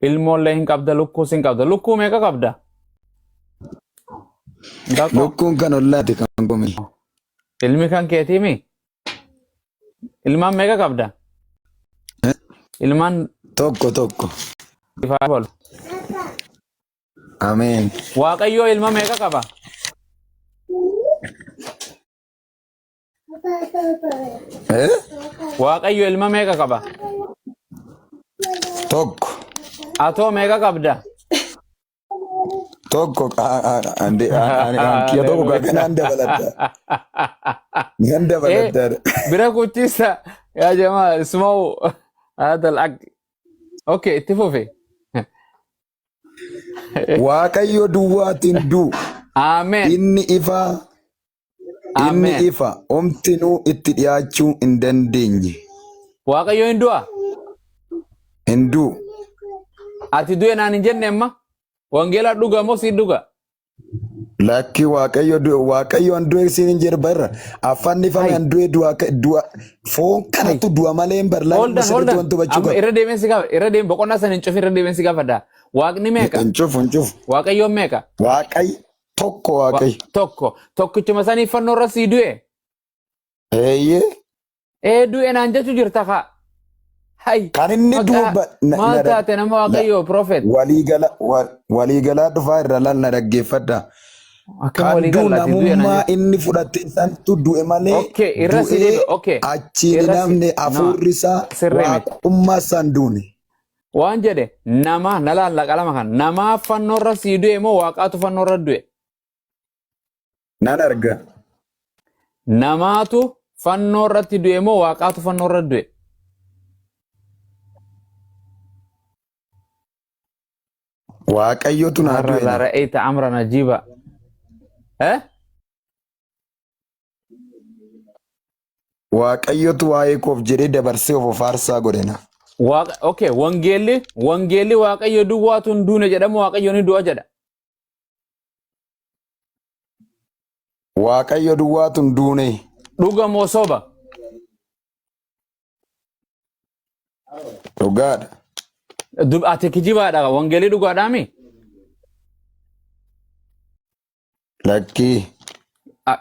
ilmoollee hin qabda lukkuus hin qabda lukkuu meeqa qabda dako Lukkuun kan ollaati kan gome. ilmi kan keetiimi ilmaan meeqa qabda ilmaan Tokko. ifaa bolu Ameen. waaqayyoo ilma meeqa qaba Eh? waaqayyoo ilma meeqa qaba Tokko. atoo meeqa qabda Tokko. Ankiya tokko kan anda balada. Ganda balada. bira kuchisa yaa jamaa isma'u هذا العقد اوكي اتفقوا Waaqayyo duwwaatiin du. امين Inni امين ifa omtinuu itti dhiyaachuu hin dandeenye. waaqayyo hin du'a Hin du. ati du'e naan hin jenne amma wangeela dhuga moo si dhuga Lakki Waaqayyo an du'e siin hin jedhu barra. Afaan ifame an du'e du'a foon kanattu du'a malee hin barla. hold on amma irra deemeen si gaafa irra deem boqonnaa san hin cufi irra deemeen si gaafadha waaqni meeqa Hin cufu. waaqayyoon meeqa Waaqayyo tokko Waaqayyo. tokkichuma sanii fannoo irra sii du'e Eeyyee. du'e naan jechu jirta kaa hay Kan inni duuba maal taate nama waaqayyo profet waliigalaa dhufaa irra laal na dhaggeeffadha. akkam Kan walii du'u gallaati du'e naan namummaa jechu inni fudhate santu du'e malee okay irra si deebi okay achiin irra si namni hafuurri isaa sirrii miti waaqummaa isaan duune. waan jedhe nama na laalla qalama kan namaa fannoo irra sii du'e moo waaqaatu fannoo irra du'e Nan arga. namaatu fannoo irratti du'e moo waaqaatu fannoo irra du'e Waaqayyotu naa marra du'e. la ra'ayta amran ajiba eh Waaqayyotu waa'ee koof jedhee dabarsee of aarsaa godhena. okay wangeelli waaqayyo duwwaatu hin duune jedhamu waaqayyo ni du'a jedha Waaqayyo duwwaatu hin duune. dhuga moo soba Dhugaadha. ati kijibaadha wangeelli dhugaadhaami Lakkii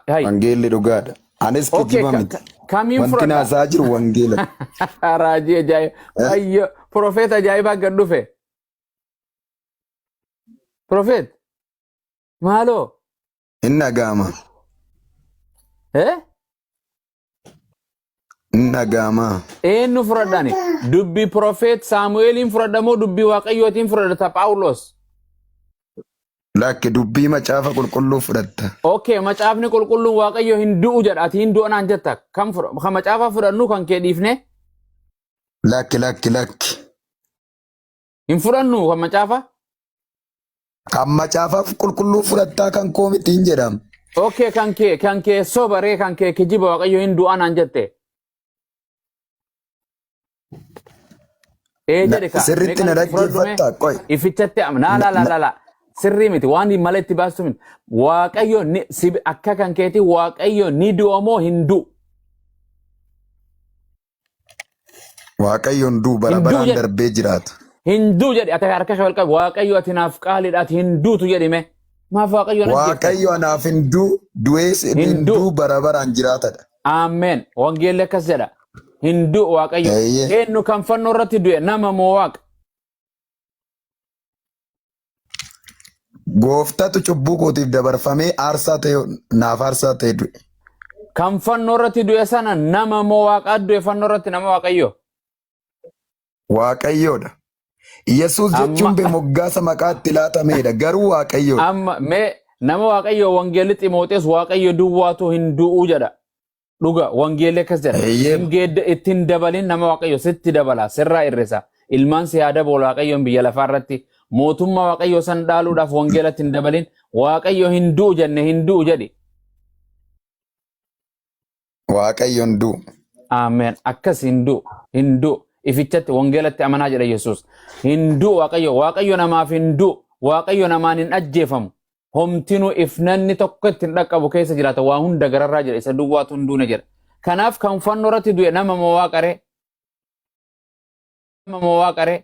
hay wangeelli dhugaadha. Anis okay kijiba miti. kamiin Wanti fudhadha naasaa jiru wangeela. raajii ajaa'iba ayyo profeet ajaa'ibaa gad dhufe profeet maaloo Hin dhaga'ama. eh Hin dhaga'ama. eenyu fudhadhani dubbii profeet saamu'eeliin fudhadhamoo dubbii waaqayyootiin fudhadhata phaawulos Lakki dubbii macaafa qulqulluu fudhatta. okay macaafni qulqulluun waaqayyo hin du'u jedha ati hin du'a naan jetta kan macaafa fudhannu kan kee dhiifne Lakki. hin fudhannu kan macaafa Kan macaafaaf qulqulluu fudhattaa kan koo miti hin jedhamu. okay kan kee sobaree kan kee kijiba waaqayyo hin du'a naan jette jedhe ka Sirriitti na dhaggeeffattaa qoy. ifichatti la sirrii miti waan mala itti baastu miti waaqayyo akka kan keeti waaqayyo ni du'a moo hin du'u Waaqayyoon duu bara Hin du'u baraan jedhe. darbee jiraata. hin du'u jedhe ati harka shawal qabu waaqayyo ati naaf qaaliidha ati hin duutu jedhime maaf waaqayyo na jette Waaqayyo anaaf hin duu du'ees Hin hin du'u. duu bara baraan jiraatadha. Amen. Wangeelli akkas jedha. Hin du'u waaqayyo. Eeyyee. Eenyu kan fannoo irratti du'e nama moo waaqa? Gooftatu cubbuu kootiif dabarfamee aarsaa ta'e naaf aarsaa ta'e du'e. Kan fannoo irratti du'e sana nama moo waaqaa du'e fannoo irratti nama waaqayyo? Waaqayyoodha. Yesuus jechuun moggaasa maqaatti laatamedha. Garuu Waaqayyoodha. Amma mee nama waaqayyo wangeelli Ximootees waaqayyo duwwaatu hin du'u jedha. Dhuga wangeelli akkas jedha. Eeyyee. Ittiin dabalin nama waaqayyo sitti dabala sirraa irrisa. Ilmaan si yaada boolu waaqayyoon biyya lafaa irratti mootummaa waaqayyo san dhaaluudhaaf wangeela ittiin dabalin waaqayyo hin du'u jenne hin du'u jedhi. Waaqayyoon duu. Amen. Akkas hin du'u. Ifichatti wangeelatti amanaa jedha Yesuus. Hin du'u waaqayyo namaaf hin du'u. Waaqayyo namaan hin ajjeefamu. Homtinuu ifnanni tokko ittiin dhaqqabu keessa jiraata waa hunda gararraa jedha isa duwwaatu hin duune jedha. Kanaaf kan fannoo irratti du'e nama moo waaqaree? Nama moo waaqaree?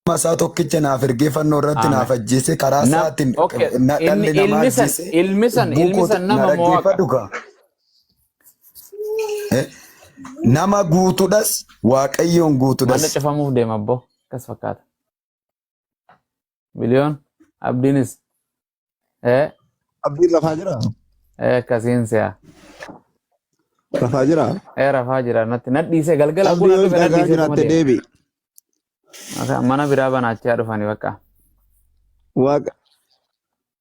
Masaa tokkicha naaf ergee fannoo irratti Ame. naaf ajjeese karaa isaatiin Okay. dhalli namaa ajjeese Ilmi san na nama moo waaqa? dhaggeeffadhu kaa. Eh, Nama guutuudhas waaqayyoon Mana guutuudhas. cufamuuf deema abbo. Akkas fakkaata. Biliyoon abdiinis. Abdiin rafaa jira. Akkasiin si'a. Rafaa jira. Rafaa jira natti nadhiisee galgala Abdii fuula yoo dhufe dhagaa nadhiisee jiraatte dhuma deema. deebi. Mana biraa banaachaa dhufanii bakka.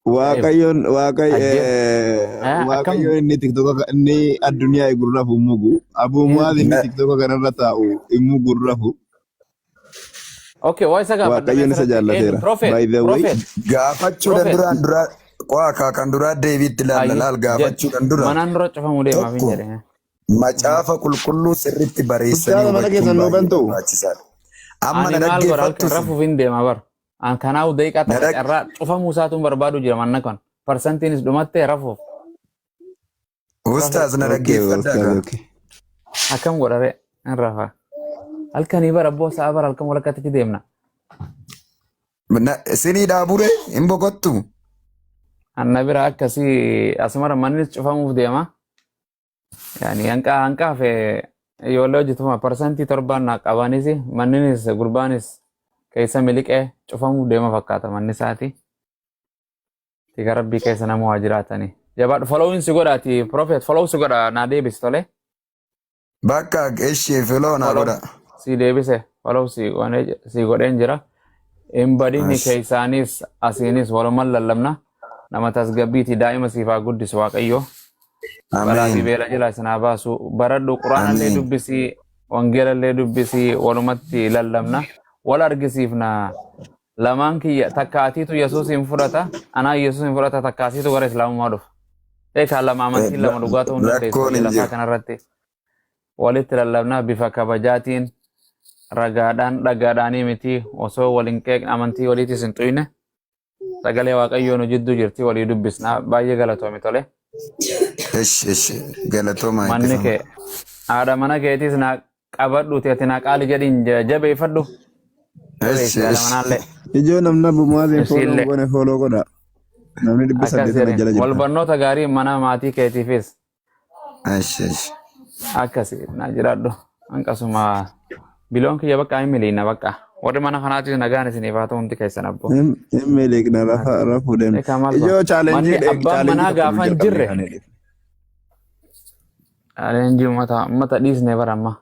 Waaqayyoon Akkam Waaqayyoon inni tiktoka inni addunyaa gurrafu mugu. Abuu Mu'aaz inni tiktoka kanarra taa'u immu gurrafu. Okay, waa isa gaafadha. Waaqayyoon isa jaallateera. By the way, Gaafachuudhaan duraan dura waaqa kan duraa deebiitti ilaalla laal gaafachuudhaan dura Manaan dura cufamuu deemaaf hin tokko jedhe. macaafa qulqulluu sirriitti bareessanii Ustaaza mana keessan nuu hubachuun baay'ee bantu. barbaachisaadha. Amma Ani na maal godha halkan dhaggeeffattus rafuuf hin deema bar. An kanaaf daqiiqaa na takka carraa cufamuu isaatuun barbaadu jira manna kan. Parsantiinis dhumattee rafuuf. ustaas na okay, dhaggeeffadhaa ustaaza gaa. okay. Akkam godhare hin rafa. Halkanii bara abboo sa'a bara halkan walakkaatti deemna. Isinii dhaabure hin boqottu. Anna bira akkasii asumara mannis cufamuuf deema. Yani hanqaa fe ijoollee hojjetuma parsantii torbaan naa qabanis manninis gurbaanis keessa miliqee cufamuuf deema fakkaata manni isaati. Tika rabbii keessa nama waa jiraatanii. Jabaadhu following si godhaati prophet follow si godha naa deebisi tole. Bakka ishee filoo na Follow godha. si deebise follow si godheen jira. Inbadinni keessaanis asiinis walumaan lallabna. Nama tasgabbiiti daa'ima siifaa guddisu waaqayyo. Balaa fi Ameen. beela jala isinaa baasu. Baradhu quraanallee Ameen. dubbisii wangeelallee dubbisii walumatti lallabna. Wal argisiifna. Lamaan kiyya takkaatiitu Yesuusin fudhata. Anaa Yesuusin fudhata takkaatiitu gara Islaamummaa dhufa. Eekaan lama amantiin lama dhugaa ta'uu hin dandeessu Rakkoon hin lafaa jiru. kanarratti. Walitti lallabnaa bifa kabajaatiin ragaadhaan dhagaadhaanii miti osoo waliin qeeqne amantii waliitis hin xuyne. Sagalee waaqayyoon nu jidduu jirti walii dubbisnaa baay'ee galatoomi tole. Ishi galatooma Manni eebbifama. kee haadha mana keetiis naa qabadhuuti ati naa qaali jedhiin jabeeffadhu. Jabeessi haadha manaallee Ijoo namni Abuu Mu'aaziin follow isiillee godhe follow godha. Namni dhibba akkas saddeetama jala jedhin wal jirta. barnoota gaarii mana maatii keetiifis Ishi. akkasi naa jiraadhu hanqasuma biloon kiyya bakka hin miliina bakka warri mana kanaatis nagaan isiniif haa ta'u hundi keessan abbo. Hin miliqna rafuu deemna. Eekaa maal Ijoo ba'a? chaalenjii Manni abbaan manaa gaafa hin jirre chaalenjii chaalenjii uummata dhiisnee bara amma.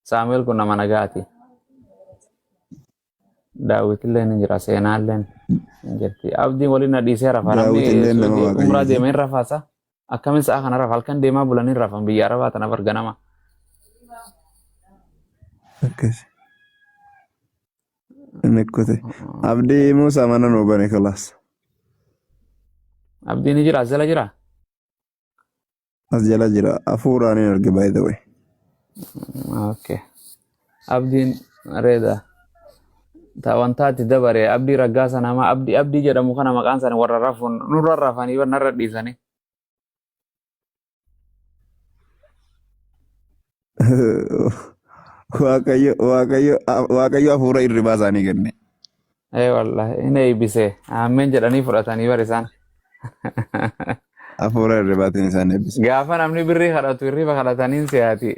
Saamu'eel kun nama nagaati. Daawitillee ni jira seenaallee ni jirti. Abdiin waliin na dhiisee rafa Daawitillee nama namni umraa waaqayyooti. deemee hin rafaasa. Akkamiin sa'a kana rafa halkan deemaa bulanii rafan biyya arabaa tana barganama. akkas. Inni kute. Abdii Muusaa mana nuu bane kalaas. Abdiin ni jira as jala jira. As jala jira. Hafuuraan hin arge by the way. Okay. Abdiin reeda. Wantaati dabare abdii raggaasa nama abdii jedhamu kana maqaan isaanii warra rafuun nurra rafanii narra dhiisanii. Waaqayyo hafuura irribaa isaanii kenne. Wallahi hin eebbise. Ameen jedhanii fudhatanii bar isaan. Hafuura irribaatiin isaan eebbise. Gaafa namni birrii kadhatu hirriba kadhataniin si'aati.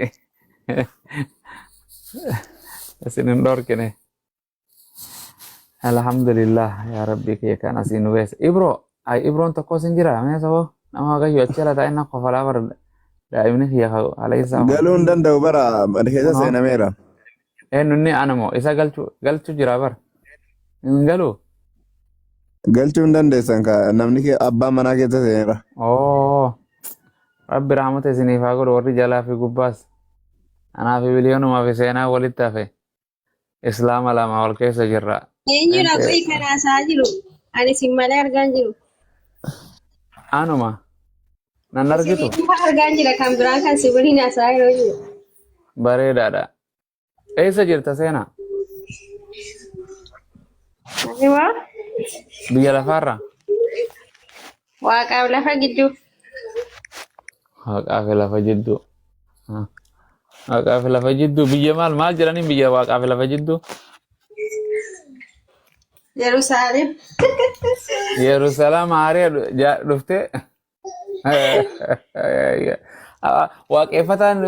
Isin hin dhorkine. Alhamdulillah yaa rabbii kiyya kan asiin nu beessa. Ibroon tokko sin jira mee saboo nama waaqayyo achi ala taa'e na kofalaa bar daa'imni kiyya alaysaa. Galuu hin danda'u bara keessa seenameera. Eenyunni anamoo isa galchu jira bar. Hin galuu. Galchuu hin dandeessan namni abbaan manaa keessa seeneera. Rabbi rahmata isiniif haa godhu warri jalaa fi gubbaas. Anaa fi biliyoonumaa fi seenaa walitti hafe. Islaama lama wal keessa jirra. Eenyudha qo'i kanaasaa jiru? Ani sin malee argaan jiru. Anuma. Nan argitu. Isin argaan jira kan biraan kan si waliin haasaa yeroo jiru. Bareedaadha. Eessa jirta seenaa? Asimaa? Biyya lafaarra? Waaqaaf lafa gidduu. Waaqaa fi lafa jidduu. Waaqaa fi lafa jidduu biyya maal jedhanii biyya waaqaa fi lafa jidduu? Yerusaalem. Yerusaalem haarii dhufte waaqeffataan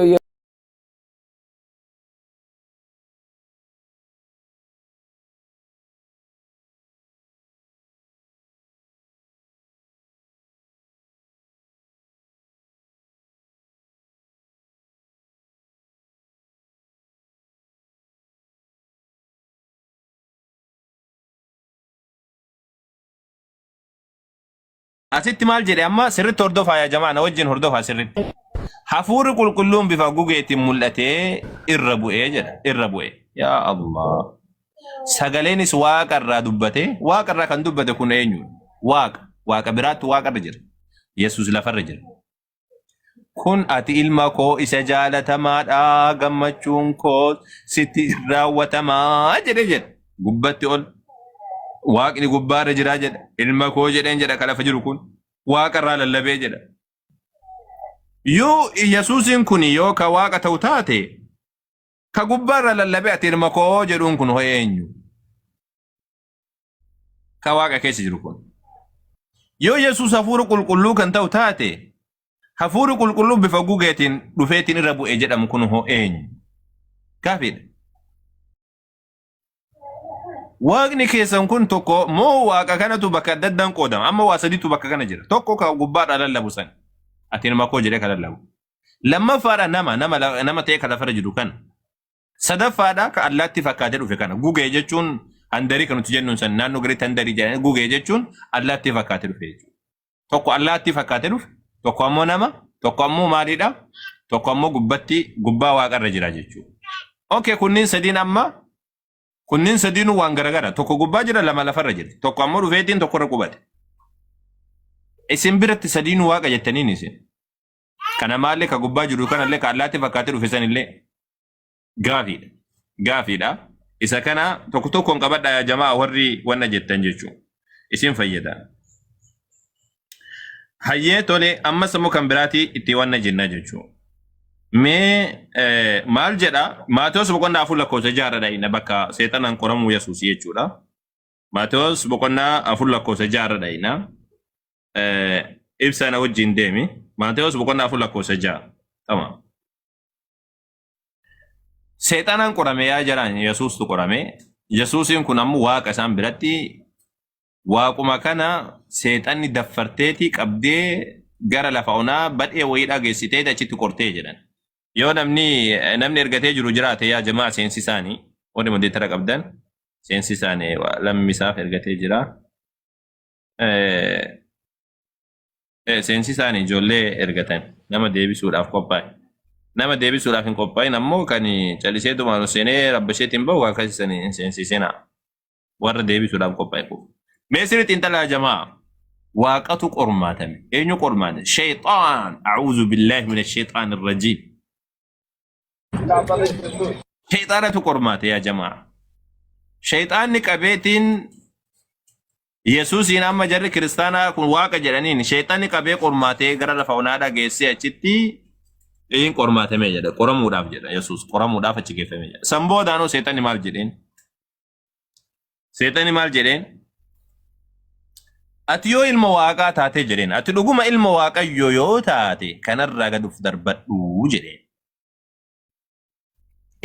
Asitti maal jedhe amma sirriitti hordofaa yaa jamaa na wajjin hordofaa sirriitti. Hafuurri qulqulluun bifa gugeetiin mul'atee irra bu'ee jedha irra bu'e. Yaa Allah. Sagaleenis waaqa irraa dubbate waaqa irraa kan dubbate kun eenyu? Waaqa biraatti waaqa irra jira. Yesuus lafarra jira. Kun ati ilma koo isa jaalatamaadha gammachuun koo sitti raawwatamaa jedhe gubbatti ol. Waaqni gubbaarra jiraa jedha. Ilma koo jedheen jedha kan lafa jiru kun. Waaqa irraa lallabee jedha. Yoo Yesuusin kun yoo ka waaqa ta'u taate ka gubbaarra lallabee ati ilma koo jedhuun kun eenyu? Ka waaqa keessa jiru kun. Yoo Yesuus hafuura qulqulluu kan ta'u taate hafuurri qulqulluu bifa gugeetiin dhufeetiin irra bu'ee jedhamu kun eenyu? Gaafidha. Waaqni keessan kun tokko moo waaqa kanatu bakka adda addaan qoodama amma waa sadiitu bakka kana jira tokko ka gubbaadhaa lallabu san ati ilma koo jedhee ka lallabu lammaffaadha nama ta'ee ka lafarra jiru kana sadaffaadha ka allaatti fakkaatee dhufe kana gugee jechuun handarii kan nuti jennuun san naannoo gariitti handarii jedhanii gugee jechuun allaatti fakkaatee dhufe jechuudha tokko allaatti fakkaatee dhufe tokko ammoo nama tokko ammoo maaliidha tokko ammoo gubbaa waaqarra jira jechuudha. Okay kunniin sadiin amma kunniin sadiinuu waan garagara tokko gubbaa jira lama lafarra jira tokko ammoo dhufeetiin tokko irra qubate. Isin biratti sadiinuu waaqa jettaniin isin kana maallee ka gubbaa jiru kanallee ka allaatti fakkaatee dhufe sanillee gaafiidha. Isa kana tokko tokkoon qabadha yaa jamaa warri wanna jettan jechuun isin fayyada. Hayyee tole ammas immoo kan biraatii itti wanna jenna jechuun. Mee maal jedha Maatewos boqonnaa 4 lakkoofsa 6 ina bakka seexanaan qoramuu Yesuus jechuudha. Maatewos boqonnaa 4 lakkoofsa 6 ina ibsa na wajjin deemi. Maatewos boqonnaa 4 lakkoofsa 6 tamam. Seexanaan qorame yaa jaraan Yesuustu qorame. Yesuusin kun ammoo waaqa isaan biratti waaquma kana seexanni daffarteeti qabdee gara lafa onaa badhee wayiidhaa geessitee achitti qortee jedhan. Yoo namni ergatee jiru jiraate yaa jamaa seensi isaanii warri mondeetara qabdan seensi isaanii lammisaaf ergatee jira. Seensi isaanii ijoollee ergatan nama deebisuudhaaf qophaa'e. Nama deebisuudhaaf hin qophaa'in ammoo kan callisee dumaan seenee rabbasheetiin bahu akkasisanii seensisena warra deebisuudhaaf qophaa'e. Mee sirriitti intala jamaa waaqatu qormaatame. Eenyu qormaate? Shayxaan. A'uudhu billahi minash shayxaanir rajiim. Shayxaanatu qormaate yaa jamaa. Shayxaanni qabeetiin Yesuusiin amma jarri kiristaanaa kun waaqa jedhaniin shayxaanni qabee qormaatee gara lafa onaadhaa geessee achitti in qormaatame jedha. Qoramuudhaaf jedha Yesuus. Qoramuudhaaf achi geeffame jedha. San boodaanoo seexanni maal jedheen? Seexanni maal jedheen? Ati yoo ilma waaqaa taate jedheen. Ati dhuguma ilma waaqayyoo yoo taate kanarraa gad of darbadhu jedheen.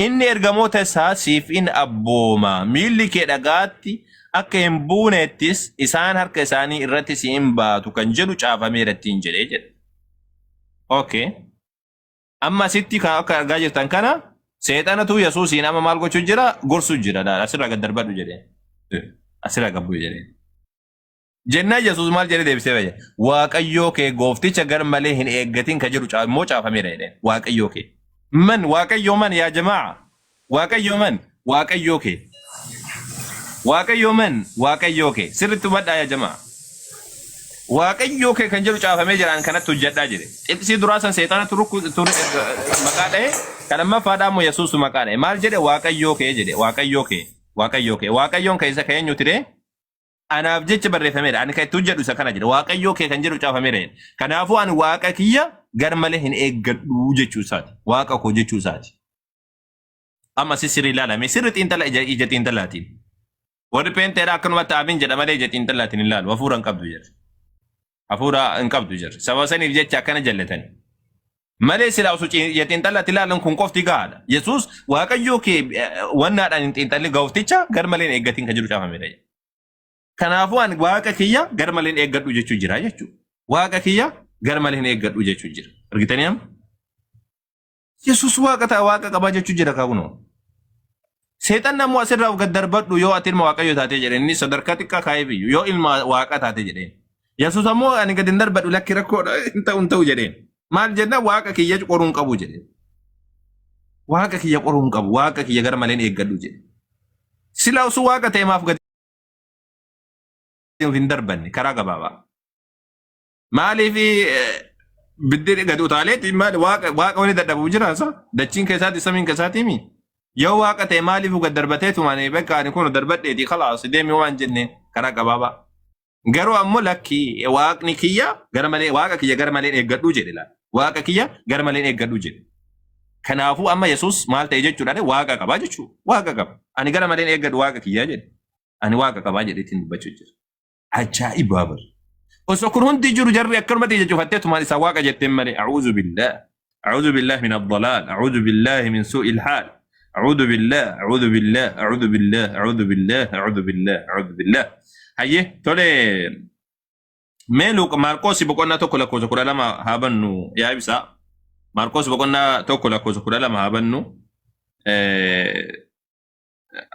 Inni ergamoota isaa siif in abbooma miilli kee dhagaatti akka hin buunettis isaan harka isaanii irratti si hin baatu kan jedhu caafameera ittiin jedhee jedha. Okay. Amma asitti kan akka argaa jirtan kana seexanatu Yesuusiin amma maal gochuu jira? Gorsuu jira. Asirraa gad darbadhu jedheen. Asirraa gabbu jedheen. Jennaa Yesuus maal jedhee deebisee fayyada? Waaqayyoo kee goofticha gar malee hin eeggatin kan jedhu immoo caafameera jedheen. Waaqayyoo kee. Man waaqayyoo man yaa jamaa waaqayyoo man waaqayyoo kee waaqayyoo man waaqayyoo kee sirriitti hubadhaa yaa jamaa waaqayyoo kee kan jedhu caafamee jiraan kanatti hojjedhaa jedhe xibsii duraa san seexanatu maqaa dha'e kan lammaffaadhaa immoo Yesuusu maqaa dha'e maal jedhe waaqayyoo kee jedhe waaqayyoo kee waaqayyoon keessa ka eenyu ture anaaf jecha barreeffameedha ani kan itti hojjedhu isa kana jedhe waaqayyoo kee kan jedhu caafameera kanaafuu ani waaqa kiyya gar malee hin eeggadhu jechuu isaati. Waaqa koo jechuu isaati. Amma sirrii ilaalame sirri xiinxala ija xiinxalaatiin. warri peenteedha akkanumatti amiin jedha malee jetiin xallaatiin ilaalu hafuura hin qabdu jedhe hafuura hin qabdu jedhe sababa saniif jecha akkana jallatani malee silaa osoo jetiin xallaatti ilaalan kun qofti gahaadha Yesuus waaqayyoo kee wannaadhaan hin xiinxalli gaafticha gar maleen eeggatiin kan jiru caafamedha kanaafuu ani waaqa kiyya gar maleen eeggadhu jechuu jira jechuudha waaqa kiyya gar maleen eeggadhu jechuu jira argitanii amma Yesuus waaqa qabaa jechuu jira kakunoo seexan namuu asirraa gad darbadhu yoo ati ilma waaqayyo taatee jedheen inni sadarkaa xiqqaa kaayee biyyu yoo ilma waaqa taatee jedheen Yesuus ammoo ani gad hin darbadhu lakki rakkoodha hin ta'u jedheen maal jenna waaqa kiyya qoruun qabu jedheen waaqa kiyya qoruun qabu waaqa kiyya gar maleen eeggadhu jedhe silaa osoo waaqa ta'e maaf gad hin darbanne karaa gabaabaa maaliif biddeen gad utaaleetti maali waaqa wani dadhabuu jiraasa dachiin keessaatti samiin keessaatti mi yoo waaqa ta'e maaliif gad darbateetu maanii bakka ani kun darbadheeti khalaas deemi waan jenneen karaa gabaabaa garuu ammoo lakki waaqni kiyya gar malee waaqa kiyya gar maleen eeggadhu jedhe laal waaqa kiyya gar maleen eeggadhu jedhe kanaafuu amma Yesuus maal ta'e jechuudha waaqa qabaa jechuudha waaqa qaba ani gar maleen eeggadhu waaqa kiyya jedhe ani waaqa qabaa jedheetiin dubbachuu jira ajaa'ibaa bar osoo kun hundi jiru jarri akkanumatti jechuufatteetu maal isaa waaqa jetteen malee a'uudhu billah min ad-dalaal a'uudhu billahi min suu'il haal أعوذ بالله أعوذ بالله أعوذ بالله أعوذ بالله أعوذ بالله أعوذ بالله هيه تولي ميلو ماركوس بقولنا توكل كوزو كولا لما هابنو يا إبسا ماركوس بقولنا توكل كوزو كولا لما هابنو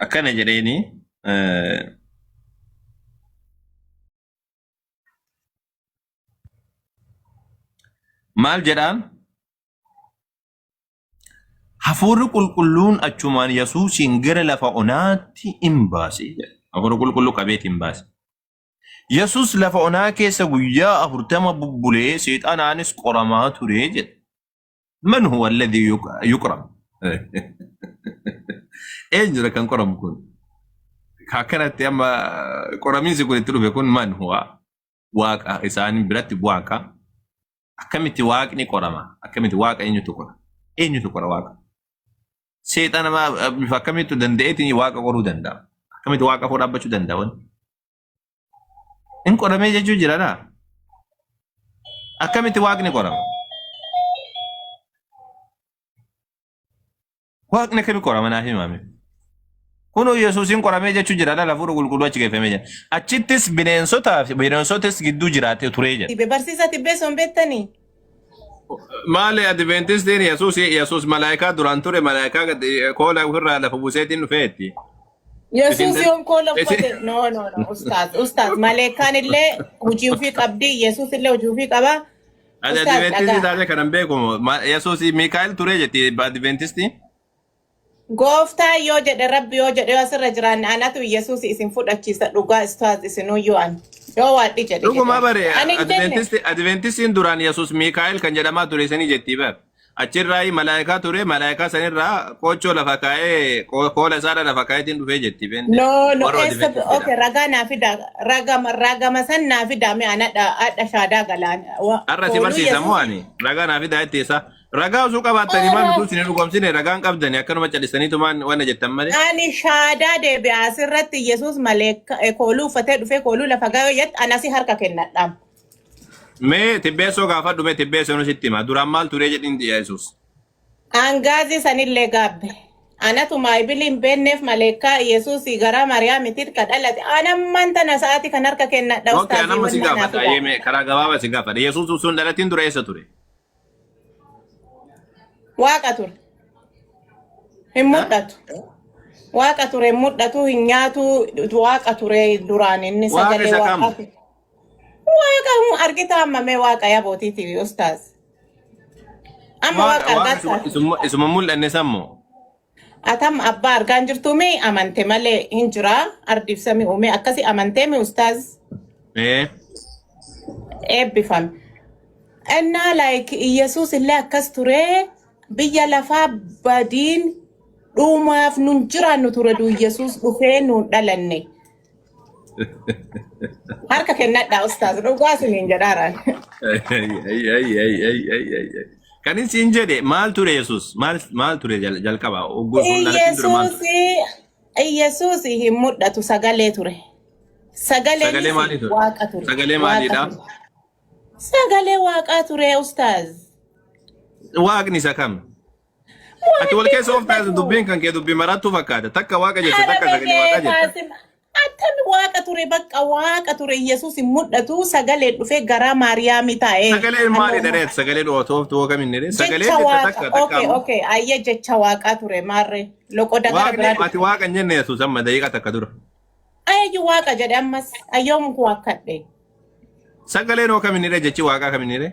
أكان جريني مال جران hafuurri qulqulluun achumaan Yesuusin gara lafa onaatti hin baase hafuurri qulqulluu qabeetti hin baase Yesuus lafa onaa keessa guyyaa 40 bubbulee seexanaanis qoramaa ture jedhe man huwa alladhi yuqram eenyudha kan qoramu kun akkanatti amma qoramiinsi kun itti dhufe kun man huwa waaqa isaan biratti waaqa akkamitti waaqni qorama akkamitti waaqa eenyutu qora waaqa seexana bifa akkamitti danda'eetiin waaqa qoruu danda'a akkamitti waaqa fuu dhaabbachuu danda'a in qoramee jechuu jira dha akkamitti waaqni qorama waaqni akkami qorama naa himame kunu Yesuusin qoramee jechuu jira dha hafuura qulqulluu achi geeffamee jira achittis bineensotas gidduu jiraatee turee jira barsiisa tibbee son beektanii maali adventistiin Yesuus malaayikaa duraan ture malaayikaa koola ofirraa lafa buuseetiin dhufeetti. Yesuus yoom koola uffate? No, ustaaz. Malaayikaan illee hojii ofii qabdi. Yesuus illee hojii ofii qaba. Adventistii taatee kanan beekumu Yesuus Miikaayil ture jetti adventistii. Gooftaa yoo jedhe rabbi yoo jedhe asirra jiraanne anatu Yesuus isin fudhachiisa dhugaa ustaaz isinuu yoo an. Yoo waadhi jedhe. Dhuguma bare adventistiin duraan Yesuus Miikaayil kan jedhamaa ture sanii jettii bar. Achirraa malaayikaa ture malaayikaa sanirraa qoochoo lafa kaa'ee koola isaadha lafa kaa'eetiin dhufee jetti. No, okay, ragaa naa fida ragama san naa fida mee adha shaadaa galaan. Har'a si barsiisa moo ani ragaa naa fida jetteessa. Ragaa osoo qabaattanii maal nuti isin dhugomsine ragaan qabdanii akkanuma callisaniitu waan jettan malee. Ani shaadaa deebi'aa asirratti Yesuus malee kooluu uffatee dhufee kooluu lafa gaa'oo jetti anasi harka kennadha. Mee tibbeessoo gaafadhu mee tibbeessoo nusitti hima duraan maal turee jedhin Yesuus. Angaazii sanillee gaabbe. Anatu maayibili hin beekneef maleekaa Yesuus gara Mariyaamitti kadhalate. Anamman tana sa'aatii kan harka kennadha. Okay, anamma si gaafadha. Karaa gabaabaa si gaafadha. Yesuus sun dhalatiin dura eessa ture? Waaqa ture. Hin mul'atu. Waaqa ture hin mul'atu hin nyaatu waaqa ture duraan inni sagalee waaqaati. Waaqa argita amma mee waaqa yabootiiti ustaas. Amma waaqa argata. Isuma mul'anne sammoo. Atam abbaa argaan jirtu mee amante malee hin jira ardibsami uume akkasi amantee mee ustaas. Eebbifame. Ennaa like Yesuus illee akkas ture. Biyya lafaa badiin dhumaaf nun jiraannu ture du Yesuus dhufee nun dhalanne. Harka kennadhaa ustaas dhugaa isiniin jedhaaraan. Kan isin jedhe maal ture Yesuus maal ture jalqaba Yesuus Yesuus hin mul'atu sagalee ture. Sagalee Sagaleen maalii ture? waaqa ture. Sagalee maaliidha? Sagalee waaqaa ture ustaaz. Waaqni isa kam? Ati wal keessa ooftaas dubbiin kan kee dubbii maraattuu fakkaata. Takka waaqa jette takka sagalee waaqaa jette. Attami waaqa ture bakka waaqa ture Yesuus hin mul'atu sagalee dhufee gara Maariyaamii taa'ee. Sagaleen maali dhareet? Sagalee dhooftuu hoo kamin jedhee? Sagalee Jecha jette waaqa. takka Okay, okay. Ayyee jecha waaqaa ture maarree. Loqoda gara Waaqni biraa. ati waaqa hin jenne Yesuus amma daqiiqa takka dura. Ayyaaju waaqa jedhe ammas ayyoom kun akkadhe. Sagaleen hoo kamin jedhee jechi waaqaa kamin jedhee?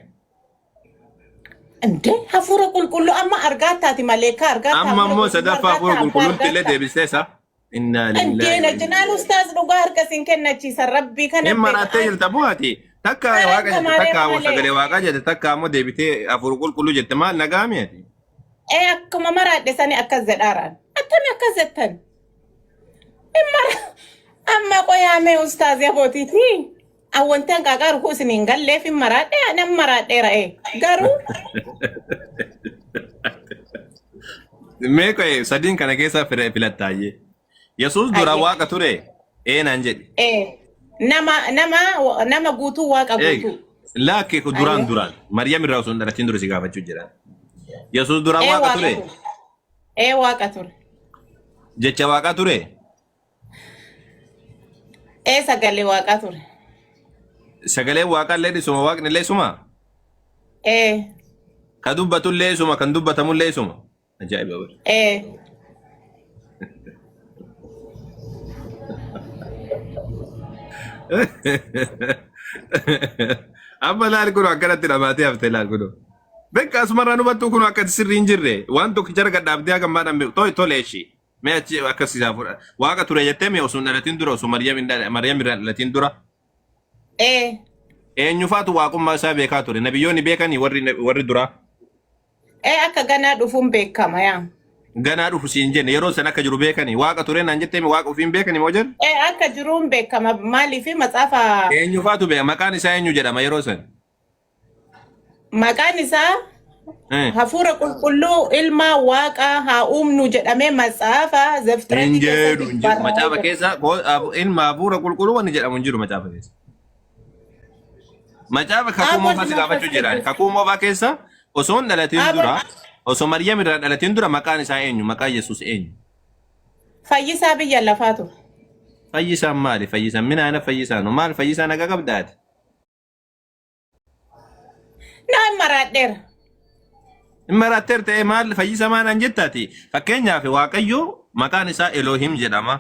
Inde hafuura qulqulluu amma argaa taati maleekaa argaa taati. Amma immoo sadaffaa hafuura qulqulluutti illee deebistee isa. Innaa Indee na lillahi. jinaan ustaaz dhugaa harka siin kennachiisa rabbii kana. Hin marattee jirta bu'aati. Takka waaqa jette takka sagalee waaqaa jette takka ammoo deebitee hafuura qulqulluu jette maal nagaami ati? Akkuma maraadhe sani akkas jedhaaraan. Attami akkas jettan. Amma qoyaamee ustaaz yabootiiti. Awwantaan qaaqaaru kun isin hin galleef hin maraadhe anan maraadheera garuu. Mee qo'e sadiin kana keessa filattaayyee. Yesuus dura waaqa ture naan jedhi. Nama guutuu waaqa guutuu. Laakki duraan Maryam irraa osoo hin dhalatin dura si gaafachuu jira. Yesuus dura waaqa ture. Waaqa ture. Jecha waaqa ture. Sagalee waaqa ture. Sagalee waaqa illee isuma waaqni illee isuma. Ka dubbatu illee isuma kan dubbatamu illee isuma. Ajaa'iba bari. Amma laal kun akkanatti dhamaatee haftee laal kun. Bekka asumarraa hubattuu kun akkati sirrii hin jirre waan tokko jara gadhaabdee hagam maadhaan tole ishii. Mee achi akkasiisaa fudha. Waaqa ture jettee mee osoo hin dhalatin dura osoo Maryam irraa dhalatin dura. Eenyufaatu waaqummaa isaa beekaa ture? Nabiyyoonni beekanii warri duraa. Akka ganaa dhufuun beekama yaa. Ganaa dhufu siin jenne yeroo san akka jiru beekanii waaqa ture naan jettee waaqa ofiin beekanii moo jedhu? Akka jiruun beekama maaliif maxaafa. Eenyufaatu beeka maqaan isaa eenyu jedhama yeroo san? Maqaan isaa hafuura qulqulluu ilma waaqa haa uumnu jedhamee maxaafa Zeftiranii keessatti barreeffame. Macaafa keessa ilma hafuura qulqulluu wanni jedhamu hin jiru macaafa keessa. Macaafa kakuu moofaa si gaafachuu jira. Kakuu moofaa keessa osoo hin dhalatin dura osoo Maryam irraa dhalatin dura maqaan isaa eenyu? Maqaan Yesuus eenyu? Fayyisaa biyya lafaa ture. Fayyisaan maali? Fayyisaan minaana fayyisaan maal fayyisaan nagaa qabdaati? Naan maraadheera. Hin maraatteer ta'ee maal fayyisa maanaan jettaati? Fakkeenyaaf Waaqayyo maqaan isaa Elohim jedhama,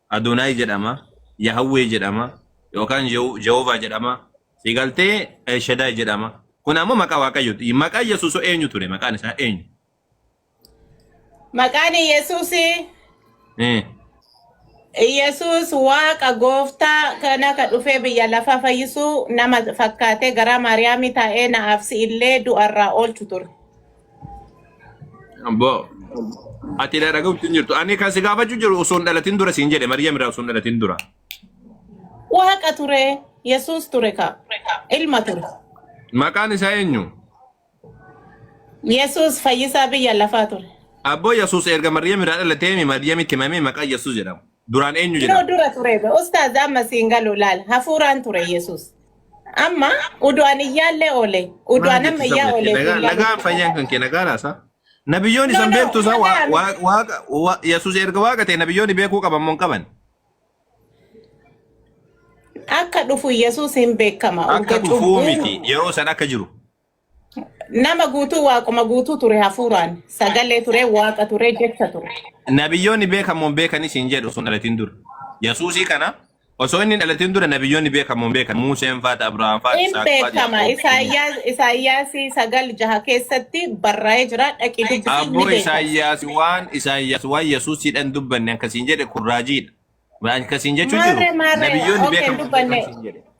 Adonaayi jedhama, Yahawwee jedhama, yookaan Jehovaa jedhama, sigaltee Elshadaay jedhama. Kun ammoo maqaa Waaqayyooti. Maqaan Yesuus eenyu ture? Maqaan isaa eenyu? Maqaan Yesuus waaqa gooftaa kana ka dhufee biyya lafaa fayyisuu nama fakkaatee gara Maariyaamii taa'ee naaf si illee du'arraa oolchu ture. Ambo ati dhagahuutti hin jirtu. Ani kan si gaafachuu jiru osoo hin dhalatin dura siin jedhe Maryam irraa osoo hin dhalatin dura. Waaqa ture, Yesuus ture ilma ture. Maqaan isaa eenyu? Yesuus fayyisaa biyya lafaa ture. Abboo Yesuus erga Maryam irraa dhalatee Maryamitti himamee maqaan Yesuus jedhamu. Duraan eenyu jedhama? Dura ture ustaaz amma siin galu laal hafuuraan ture Yesuus. Amma udu'an iyyaallee oole. Udu'an amma iyyaa oole. Nagaan fayyaan kan kee nagaa laasa. Nabiyyoonni san beektu isaa Yesuus erga waaqa ta'e nabiyyoonni beekuu qaban moo hin qaban? Akka dhufu Yesuus hin beekama. Akka dhufuu miti yeroo san akka jiru. Nama guutuu waaquma guutuu ture hafuuraan sagalee ture waaqa ture jecha ture. Nabiyyoonni beekamoo beekanii siin jedhu osoo dhalatin dura. Yesuusii kana osoo inni dhalatin dura nabiyyoonni beekamoo beekan Museen faata Abrahaam faata Isaaq faata. Isaayyaasii 9:6 keessatti barraa'ee jira dhaqii dubbisuu. Abboo Isaayyaas waan Yesuusiidhaan dubbanne akkasiin jedhe kurraajiidha. Akkasiin jechuun jiru nabiyyoonni beekamoo.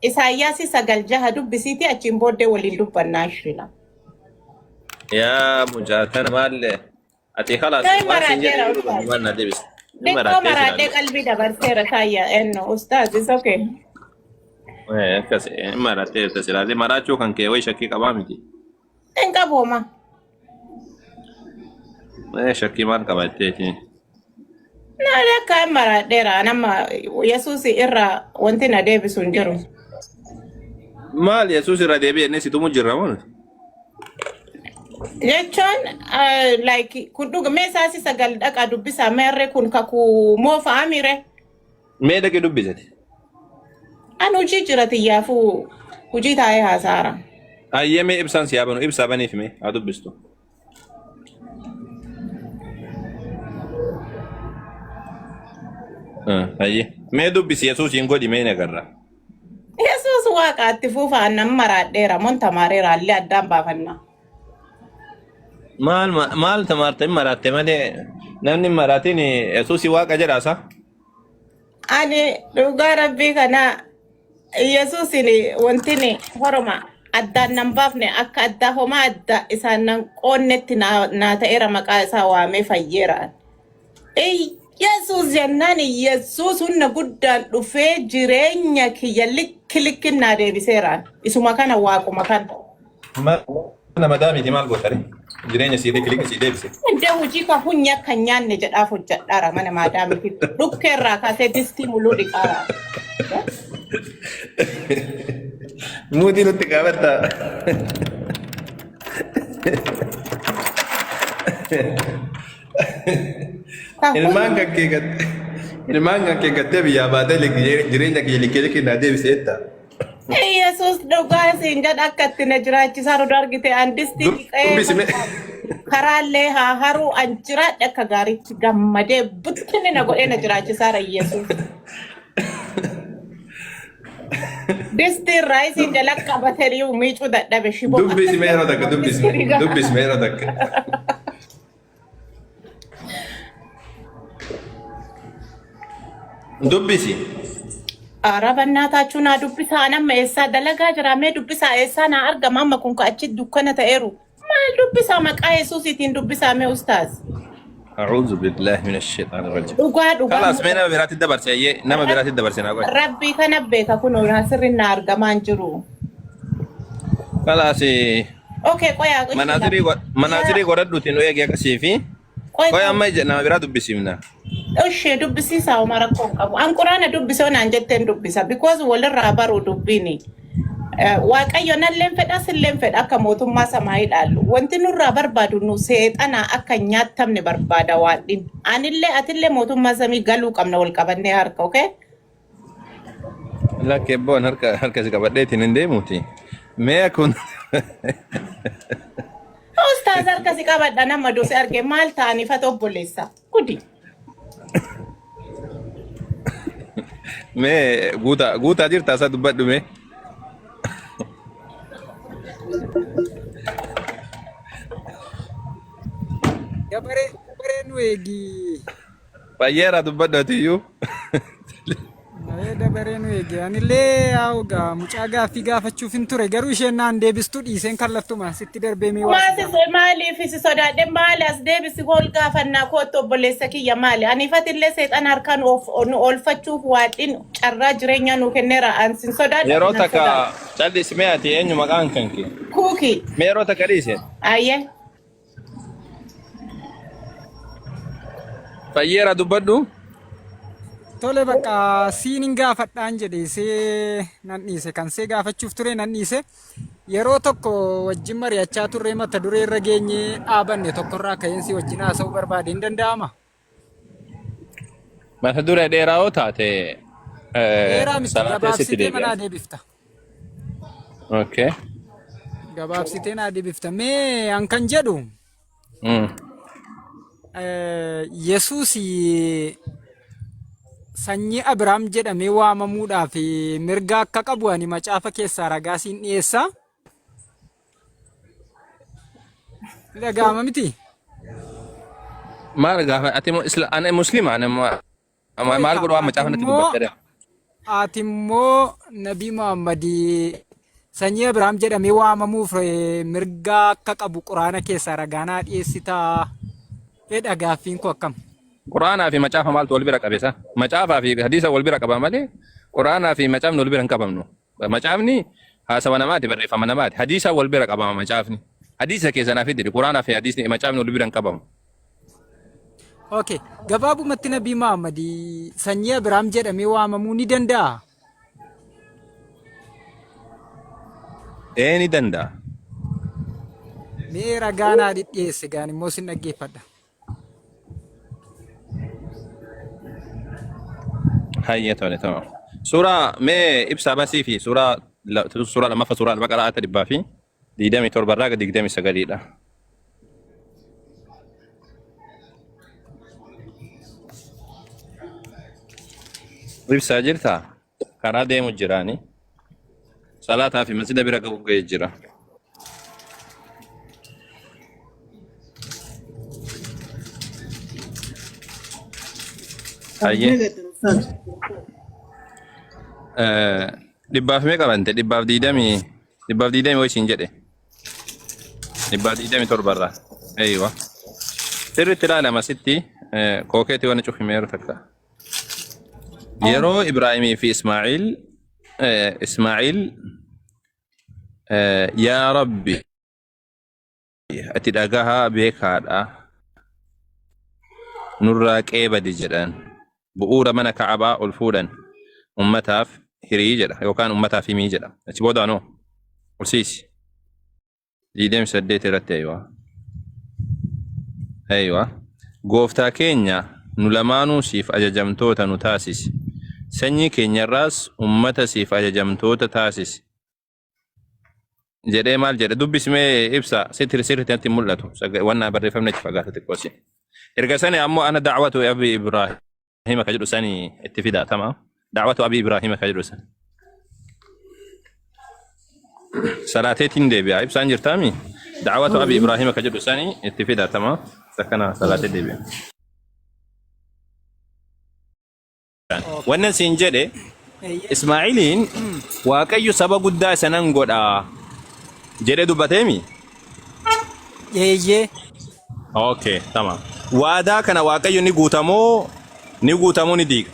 Isaayyaasii 9:6 dubbisiiti achiin booddee waliin dubbannaa shila. Yaa mujaatan maalle ati khalaas waan jedhe waan na deebis. Maraatee qalbii dabarseera taayyaa enno ustaaz is okay. Akkas maraatee tasilaalee maraachuu kan kee wayi shakkii qabaa miti. Hin qabooma. Shakkii maal qabatteeti? Nada kamera dera nama Yesus irra wanti na deebisu hin jiru. Maal Yesuus irra deebi'ee inni situ mujjirra moo? Jechuun like kun dhuga mee saasi sagal dhaqa dubbisa meerre kun kaku moofa amire. Mee dhaqee dubbisate. An hojii jira xiyyaafuu hojii taa'ee haasaara. Ayyamee ibsaan si yaabanu ibsaa baniif mee haa dubbistu. Ayyee mee dubbisi Yesuusiin godhi mee nagarra. Yesus waaqaatti fuufaan nama maraadheera mon tamaareera allee addaan baafanna. Maal tamaarte maraatte malee namni maraatiin Yesuusi waaqa jedhaasa. Ani dhugaa rabbii kana Yesuusin wantini horoma addaan nan baafne akka addaa homaa adda isaan nan qoonnetti naa ta'eera maqaa isaa waamee fayyeera. Yesus jennaan Yesus hunna guddaan dhufee jireenya kiyya likki naa deebiseeraan isuma kana waaquma kana. Nama daamiiti maal gootare? Jireenya sii likki sii deebise. Iddoo hojii kan hunya kan nyaanne jedhaaf hojjedhaara mana maadaamiiti. Dhukkeerraa kaasee distii muluu dhiqaara. Muutii nutti qabatta. Ilmaan kan kee gattee biyyaa baatee jireenya kiyya likkee naa deebiseetta. Yesus dhugaa siin jedha akka itti na jiraachisaa roda argite an distii dhiqee karaallee haa haruu an jiraadhe akka gaariitti gammadee buttini na godhee na jiraachisaara Yesus. Distii raayisiin jala qabatee miicuu dadhabe shiboo. Dubbisi meeroo takka dubbisi meeroo takka. Dubbisi. Arabannataachuu naa dubbisaa nama eessaa dalagaa jira mee dubbisaa eessaa naa argama amma kun achi dukkana ta'eeru. Maal dubbisaa maqaa Yesuusiitiin dubbisaa mee ustaaz? أعوذ بالله من الشيطان الرجيم. Dhugaa. خلاص مين برات الدبرس يا نما برات الدبرس ناقول. Rabbii kana beeka kun sirri na argamaan jiru. خلاص Okay qoyaa. مناظري قرد دوتين ويا جاك سيفي. qoya amma nama biraa dubbisiifna. Ishee dubbisiisaa uma rakkoon qabu. An quraana dubbisoo naan jetteen dubbisa. Because walirraa baruu dubbiini. Waaqayyo nalleen fedha silleen fedha akka mootummaa samaa ilaallu. Wanti nurraa barbaadu nu seexana akka nyaattamne barbaada waadhin. Anillee atillee mootummaa samii galuu qabna wal qabannee harka, okay? Lakkee boon harka si qabadheetiin hin deemuuti. Mee kun Ustaaz harka si qabadha nama duuse arge maal ta'aniif ati obboleessa. Gudi. Mee guutaa jirta isa dubbadhu mee. Gabareen weegi. Fayyeera dubbadhu atiyyuu. Dabareen weegi. Anillee gaa mucaa gaaffii gaafachuuf hin ture garuu isheen naan deebistuu dhiiseen kallattuma sitti darbee mee maaliif si sodaadhe maali as deebisi hol gaafannaa kootti obboleessa kiyya maali aniifatillee seexan harkaan nu oolfachuuf waadhin carraa jireenyaa nuu kenneera ansin sodaadhe. Yeroo takka callis mee ati eenyu maqaan kanke? Kuuki. Mee yeroo takka dhiise? Ayyee. Fayyeera dubbadhu. Tole bakka siinin gaafadhaan jedhee see nan dhiise kan see gaafachuuf ture nan dhiise yeroo tokko wajjin mari'achaa turre mata duree irra geenye dhaabanne tokkorraa ka'eensi wajjin haasa'uu barbaade hin danda'ama. Mata duree dheeraa yoo taate dheeraa miti gabaabsitee manaa deebifta. Okay. Gabaabsitee naa deebifta mee an kan jedhu Yesuus sanyii Abrahaam jedhamee waamamuudhaaf mirga akka qabu ani macaafa keessaa ragaa siin dhiyeessa. Dhaga'ama miti? Maal gaafa ati ana muslima maal godhu waan macaafa natti dubbatte? Ati immoo Nabii Muhammad sanyii Abrahaam jedhamee waamamuuf mirga akka qabu quraana keessaa ragaa naa dhiyeessitaa. Edha gaaffiin koo akkam? Quraanaa fi macaafa maaltu wal bira qabeessa? Macaafaa fi hadiisa wal bira qaba malee quraanaa fi macaafni wal bira hin qabamnu. Macaafni haasawa namaati barreeffama namaati. Hadiisa wal bira qabama macaafni. Hadiisa keessa naaf hidhi quraanaa fi hadiisni macaafni wal bira hin qabamu. Okay. Gabaabumatti Nabii Muhammad sanyii Abiraam jedhamee waamamuu ni danda'a? Ni danda'a. Mee ragaa naa dhiyeesse gaan immoo sin dhaggeeffadha. Hayya tole tamam. Suuraa mee ibsaa basii fi suuraa lammaffaa suuraa al-Baqaraa ayata 227 irraa 29 dha. Ibsaa jirtaa? Karaa deemu jiraani. Salaataa fi masjida bira gahu ga'ee jira. Hayyee. Dhibbaaf mee qabante? Dhibbaaf diidamii wajjin jedhe. Dhibbaaf 27 irraa. Eeywa. Sirriitti ilaalama sitti kookeetii waan cufimeeru takka. Yeroo Ibraahimii fi Ismaa'iil yaa Rabbi ati dhagahaa beekaadha nurraa qeebadi jedhan bu'uura mana Ka'abaa ol fuudhan ummataaf hirii jedha yookaan ummataaf himii jedha. Achi booda anoo olsiisi 28 irratti eeywa gooftaa keenya nu lamaanuu siif ajajamtoota nu taasisi. Sanyii keenyarraas ummata siif ajajamtoota taasisi. Jedhee maal jedhe dubbismee ibsa sirriitti mul'atu waan barreeffamne achi fagaata xiqqoosi. Erga sani ammoo ana da'watu Abi Ibraahima ka jedhu sani itti fidatama. Da'watu Abi Ibraahima ka jedhu sani. Salaateetiin deebi'a ibsaan jirtaami. Da'watu Abi Ibraahima ka jedhu sani itti fidatama. Sakkana salaatee deebi'a. Wannan siin jedhe Ismaa'iiliin Waaqayyo saba guddaa sanan godha jedhe dubbateemi. Yeeyyee. Okay, tamam. Waadaa kana Waaqayyo ni guutamoo ni diiga.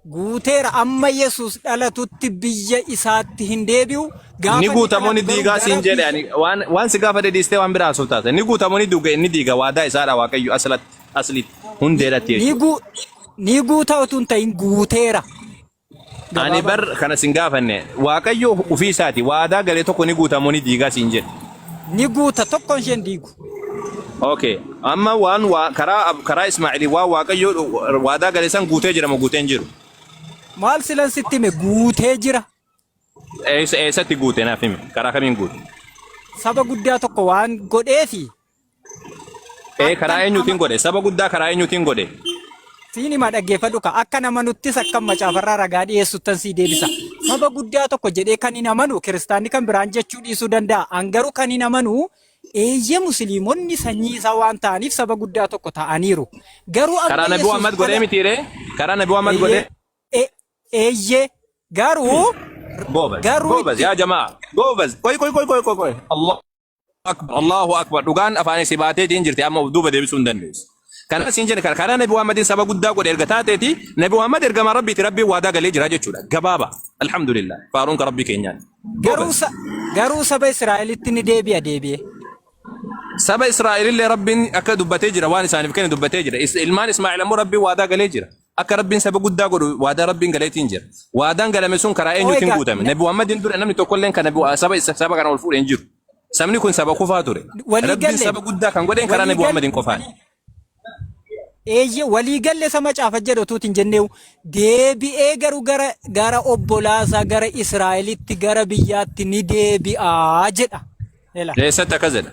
Guuteera amma Yesuus dhalatutti biyya isaatti hin deebi'u. Ni guutamoo ni diigaa siin jedhe waan si gaafa deedistee waan biraa sultaate. Ni guutamoo ni diiga waadaa isaadha Waaqayyo aslitti hundeedhatti jechuudha. Ni guutaa otoo hin ta'in guuteera. Ani bar kana sin gaafanne Waaqayyo ofii isaati waadaa galee tokko ni guutamoo ni diigaa siin jedhe. Ni guuta tokko isheen diigu. Okay, amma waan karaa Ismaa'iilii waan Waaqayyo waadaa galee san guutee jira moo guutee hin jiru? Maal silan sitti hime guutee jira. Eessatti guutee naaf hime? Karaa kamiin guute? Saba guddaa tokko waan godheefi. Karaa eenyuutiin godhe? Saba guddaa karaa eenyuutiin godhe? Siin hima dhaggeeffadhu ka akka nama nuttis akka macaafarraa ragaa dhiyeessuttan sii deebisa. Saba guddaa tokko jedhee kan hin amanu kiristaanni kan biraan jechuu dhiisuu danda'a. Angaruu kan hin amanu eeyyee musliimonni sanyii isaa waan ta'aniif saba guddaa tokko ta'aniiru. Garuu karaa Nabi Muhammad godhee mitiiree? Karaa Nabi Muhammad godhee? Eeyyee garuu Gobaz yaa jamaa Gobaz koy Allahu akbar dhugaan afaan si baateetiin jirti amma duuba deebisuu hin dandeessu. Kana siin jedhe karaa Nabi Muhammadin saba guddaa godhe erga taateeti Nabi Muhammad ergama rabbiiti rabbii waadaa galee jira jechuudha. Gabaaba alhamdulillah faaruun ka rabbii keenyaan. Garuu saba Israa'elitti ni deebi'ee. Saba Israa'elillee rabbiin akka dubbatee jira waan isaaniif kenne dubbatee jira. Ilmaan Ismaa'iil ammoo rabbii waadaa galee jira. Akka rabbiin saba guddaa godhu waadaa rabbiin galeetiin jira. Waadaan galame sun karaa eenyuutiin guutame? Nabi Muhammadin dura namni tokkolleen kan saba kana ol fuudhee hin jiru. Sabni kun saba kufaa ture. Rabbiin saba guddaa kan godheen karaa Nabi Muhammadin qofaan. Eeyyee waliigalle sama caafa jedhutuutiin jennee deebi'ee garuu gara obbolaasaa gara Israa'elitti gara biyyaatti ni deebi'aa jedha. Eessatti akkas jedha?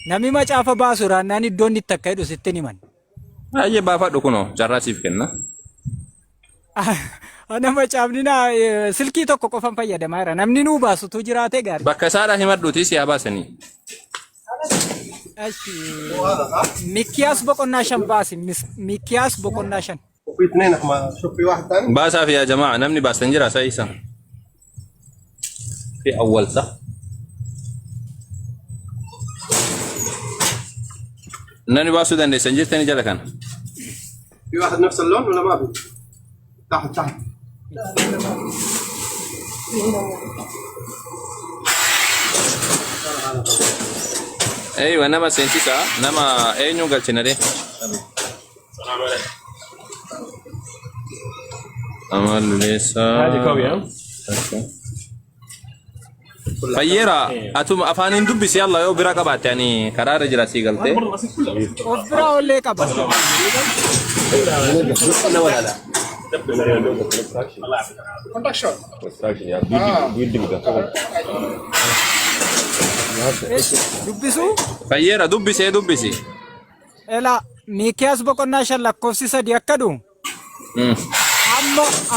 Namni macaafa baasu raannaan iddoon itti akka hidhu sitti himan. Baay'ee baafadhu kunoo carraasiif kenna. Nama caafni silkii tokko qofan fayyadamaa jira. Namni nuu baasutu jiraatee gaarii. Bakka isaadhaa himadhuutii siyaa baasanii. Mikiyaas boqonnaa 5 baasi. Mikiyaas boqonnaa 5. Baasaa fi yaa jamaa namni baasan jira isaa isa. في أول صح ناني باسو دان سنجيت تاني جالا كان في واحد نفس اللون ولا ما في تحت ايوه نما سنتيسا نما اينو قالتنا دي عمل ليس هذه قوية فيرا اتم افانين دبس يلا يو برا قبات يعني قرار جراسي قلتي وبرا ولا كبا ولا لا دبسو فيرا دبسي الا ميكياس بقنا شلكوفسي سدي اكدو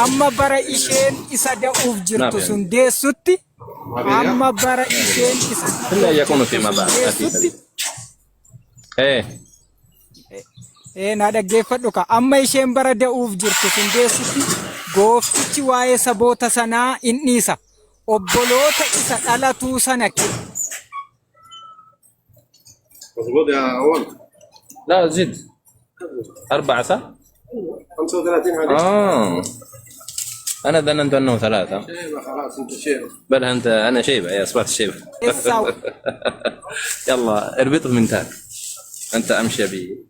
amma bara isheen isa da'uuf jirtu sun deessutti amma bara isheen isa لا يكون فيما بعد deessutti ايه na dhaggeeffadhu ka amma isheen bara da'uuf jirtu sun deessutti gooftichi waa'ee saboota sanaa in dhiisa obboloota isa dhalatuu sana مظبوط يا اول لا زد 4 صح 35 هذه انا ظننت انه 3 شيبة خلاص انت شيبة بل انت انا شيبه يا اصبحت شيبه يلا اربطه من تحت انت امشي بي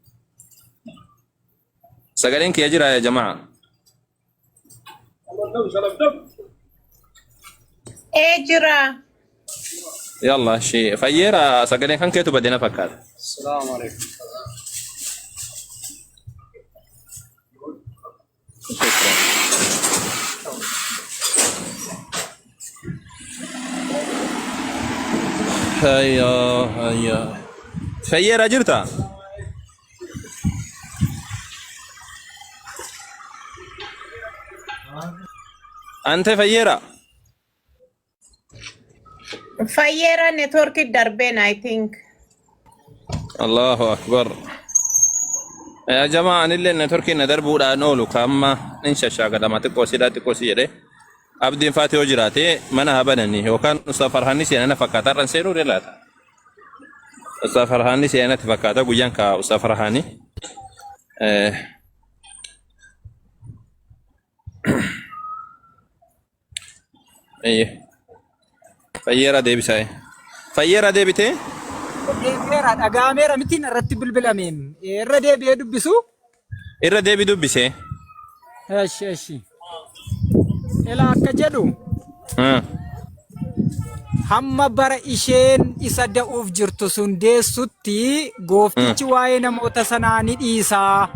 سقالينك يا جرا يا جماعه اجرا يلا شي فيرا سقالين كان كيتو بدينا فكر السلام عليكم هيا فيرا جرتا انت فيرا فيرا نتورك الدربين I think الله اكبر يا جماعه اللي نتركي ندربو دا نولو كما ننشا شاغا دما تكوسي يده abdiin faatee hoo jiraate mana habananii yookaan Ustaz Farhaanni seenana fakkaata irraan seenuu ni laata. Ustaz Farhaanni seenatti fakkaata guyyaan ka Ustaz Farhaanni. Fayyeera deebisee. Fayyeera deebitee? deebi'eera dhaga'ameera mitiin irratti bilbilameen irra deebi'ee dubbisu. Irra deebi dubbisee. Eshi. Ilaa akka jedhu hamma bara isheen isa da'uuf jirtu sun deessutti gooftichi waa'ee namoota sanaa ni dhiisaa.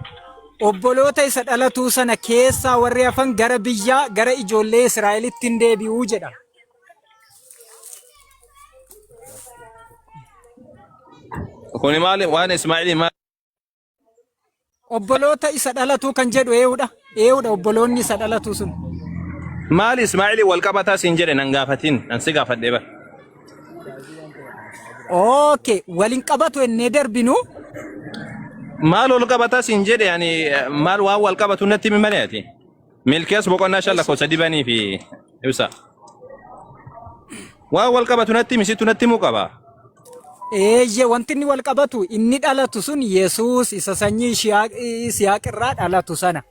Obboloota isa dhalatuu sana keessaa warri hafan gara biyyaa gara ijoollee Israa'elitti hin deebi'uu jedha. Kuni maali waan Ismaa'ilii maali? Obboloota isa dhalatuu kan jedhu eewudha. Eewudha obboloonni isa dhalatuu sun. Maali Ismaa'ilii wal qabataa siin jedhe nan gaafatiin nan si gaafadhee bara. Okay, walin qabatu ennee darbinu. Maal wal qabataa siin jedhe yani maal waan wal qabatu natti himi malee ati. Milkees boqonnaa shan lakkoofsa dibanii fi ibsa. Waan wal qabatu natti himi situ natti himuu qaba. Eeyye wanti inni wal qabatu inni dhalatu sun Yesuus isa sanyii Isiyaaq irraa dhalatu sana.